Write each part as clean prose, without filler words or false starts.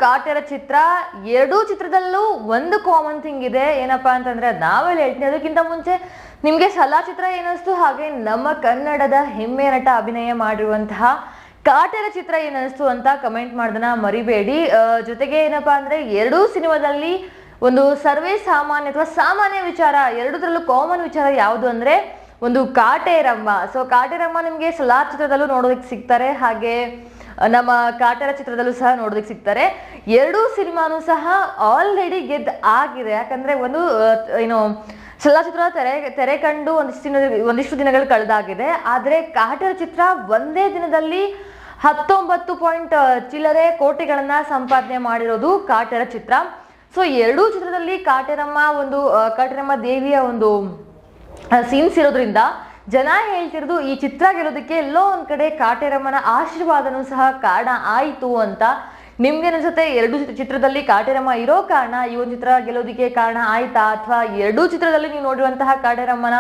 ಕಾಟೇರ ಚಿತ್ರ ಎರಡೂ ಚಿತ್ರದಲ್ಲೂ ಒಂದು common thing ಇದೆ. ಏನಪ್ಪಾ ಅಂತಂದ್ರೆ ನಾವೆಲ್ಲ ಹೇಳ್ತೀನಿ. ಅದಕ್ಕಿಂತ ಮುಂಚೆ ನಿಮ್ಗೆ ಸಲಾ ಚಿತ್ರ ಏನಿಸ್ತು, ಹಾಗೆ ನಮ್ಮ ಕನ್ನಡದ ಹೆಮ್ಮೆ ನಟ ಅಭಿನಯ ಮಾಡಿರುವಂತಹ ಕಾಟೇರ ಚಿತ್ರ ಏನಿಸ್ತು ಅಂತ ಕಮೆಂಟ್ ಮಾಡೋದನ್ನ ಮರಿಬೇಡಿ. ಜೊತೆಗೆ ಏನಪ್ಪಾ ಅಂದ್ರೆ ಎರಡೂ ಸಿನಿಮಾದಲ್ಲಿ ಒಂದು ಸರ್ವೇ ಸಾಮಾನ್ಯ ಅಥವಾ ಸಾಮಾನ್ಯ ವಿಚಾರ, ಎರಡೂದ್ರಲ್ಲೂ ಕಾಮನ್ ವಿಚಾರ ಯಾವುದು ಅಂದ್ರೆ ಒಂದು ಕಾಟೇರಮ್ಮ. ಸೊ ಕಾಟೇರಮ್ಮ ನಿಮ್ಗೆ ಸಲಾ ಚಿತ್ರದಲ್ಲೂ ನೋಡೋದಕ್ಕೆ ಸಿಗ್ತಾರೆ, ಹಾಗೆ ನಮ್ಮ ಕಾಟೇರ ಚಿತ್ರದಲ್ಲೂ ಸಹ ನೋಡೋದಕ್ಕೆ ಸಿಗ್ತಾರೆ. ಎರಡೂ ಸಿನಿಮಾನು ಸಹ ಆಲ್ರೆಡಿ ಆಗಿದೆ. ಯಾಕಂದ್ರೆ ಒಂದು ಏನು ಸಲಾ ಚಿತ್ರ ತೆರೆ ಕಂಡು ಒಂದಿಷ್ಟು ದಿನಗಳು ಕಳೆದಾಗಿದೆ. ಆದ್ರೆ ಕಾಟೇರ ಚಿತ್ರ ಒಂದೇ ದಿನದಲ್ಲಿ 19 ಚಿಲ್ಲರೆ ಕೋಟಿಗಳನ್ನ ಸಂಪಾದನೆ ಮಾಡಿರೋದು ಕಾಟೇರ ಚಿತ್ರ. ಸೊ ಎರಡೂ ಚಿತ್ರದಲ್ಲಿ ಕಾಟೇರಮ್ಮ ದೇವಿಯ ಒಂದು ಸೀನ್ಸ್ ಇರೋದ್ರಿಂದ ಜನ ಹೇಳ್ತಿರೋದು ಈ ಚಿತ್ರ ಗೆಲ್ಲೋದಕ್ಕೆ ಎಲ್ಲೋ ಒಂದ್ ಕಡೆ ಕಾಟೇರಮ್ಮನ ಆಶೀರ್ವಾದನೂ ಸಹ ಕಾರಣ ಆಯಿತು ಅಂತ. ನಿಮ್ಗೆ ಅನ್ಸುತ್ತೆ ಎರಡು ಚಿತ್ರದಲ್ಲಿ ಕಾಟೇರಮ್ಮ ಇರೋ ಕಾರಣ ಈ ಒಂದು ಚಿತ್ರ ಗೆಲ್ಲೋದಕ್ಕೆ ಕಾರಣ ಆಯ್ತಾ, ಅಥವಾ ಎರಡೂ ಚಿತ್ರದಲ್ಲಿ ನೀವು ನೋಡಿರುವಂತಹ ಕಾಟೇರಮ್ಮನ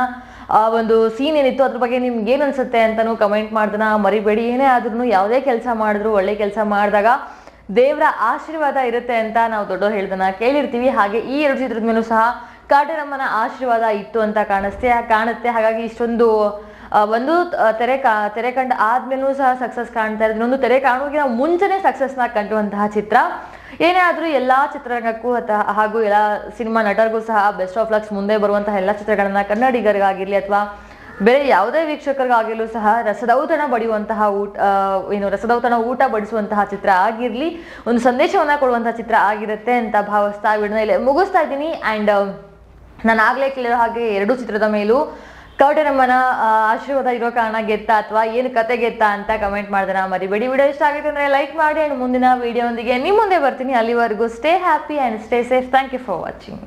ಒಂದು ಸೀನ್ ಏನಿತ್ತು ಅದ್ರ ಬಗ್ಗೆ ನಿಮ್ಗೆ ಏನ್ ಅನ್ಸುತ್ತೆ ಅಂತಾನು ಕಮೆಂಟ್ ಮಾಡೋದನ್ನ ಮರಿಬೇಡಿ. ಏನೇ ಆದ್ರೂ ಯಾವುದೇ ಕೆಲಸ ಮಾಡಿದ್ರು ಒಳ್ಳೆ ಕೆಲಸ ಮಾಡಿದಾಗ ದೇವರ ಆಶೀರ್ವಾದ ಇರುತ್ತೆ ಅಂತ ನಾವು ದೊಡ್ಡವ್ರು ಹೇಳ್ದನ್ನ ಕೇಳಿರ್ತೀವಿ. ಹಾಗೆ ಈ ಎರಡು ಚಿತ್ರದ ಮೇಲೂ ಸಹ ಕಾಟೇರಮ್ಮನ ಆಶೀರ್ವಾದ ಇತ್ತು ಅಂತ ಕಾಣುತ್ತೆ. ಹಾಗಾಗಿ ಇಷ್ಟೊಂದು ಒಂದು ತೆರೆ ಕಂಡ ಆದ್ಮೇಲೂ ಸಹ ಸಕ್ಸಸ್ ಕಾಣ್ತಾ ಇರೋದು, ಇನ್ನೊಂದು ತೆರೆ ಕಾಣೋಗಿನ ಮುಂಚೆನೆ ಸಕ್ಸಸ್ನ ಕಂಡುವಂತಹ ಚಿತ್ರ. ಏನೇ ಆದ್ರೂ ಎಲ್ಲಾ ಚಿತ್ರರಂಗಕ್ಕೂ ಹಾಗೂ ಎಲ್ಲ ಸಿನಿಮಾ ನಟರಿಗೂ ಸಹ ಬೆಸ್ಟ್ ಆಫ್ ಲಕ್ಸ್. ಮುಂದೆ ಬರುವಂತಹ ಎಲ್ಲ ಚಿತ್ರಗಳನ್ನ ಕನ್ನಡಿಗರಿಗಾಗಿರ್ಲಿ ಅಥವಾ ಬೇರೆ ಯಾವುದೇ ವೀಕ್ಷಕರಿಗಾಗಿರ್ಲೂ ಸಹ ರಸದೌತಣ ಊಟ ಬಡಿಸುವಂತಹ ಚಿತ್ರ ಆಗಿರ್ಲಿ, ಒಂದು ಸಂದೇಶವನ್ನ ಕೊಡುವಂತಹ ಚಿತ್ರ ಆಗಿರುತ್ತೆ ಅಂತ ಭಾವಿಸ್ತಾ ವಿಡಿಯೋನ ಇಲ್ಲೇ ಮುಗಿಸ್ತಾ ಇದ್ದೀನಿ. ಅಂಡ್ ನಾನು ಆಗ್ಲೇ ಕೇಳಿರೋ ಹಾಗೆ ಎರಡೂ ಚಿತ್ರದ ಮೇಲೂ ಕಾಟೇರಮ್ಮನ ಆಶೀರ್ವಾದ ಇರೋ ಕಾರಣ ಗೆತ್ತಾ ಅಥವಾ ಏನು ಕತೆ ಗೆತ್ತಾ ಅಂತ ಕಮೆಂಟ್ ಮಾಡೋದನ್ನ ಮರಿಬೇಡಿ. ವಿಡಿಯೋ ಇಷ್ಟ ಆಗಿದೆ ಅಂದ್ರೆ ಲೈಕ್ ಮಾಡಿ. ಅಂಡ್ ಮುಂದಿನ ವಿಡಿಯೋ ಒಂದಿಗೆ ನಿಮ್ಮ ಮುಂದೆ ಬರ್ತೀನಿ. ಅಲ್ಲಿವರೆಗೂ stay happy and stay safe. Thank you for watching.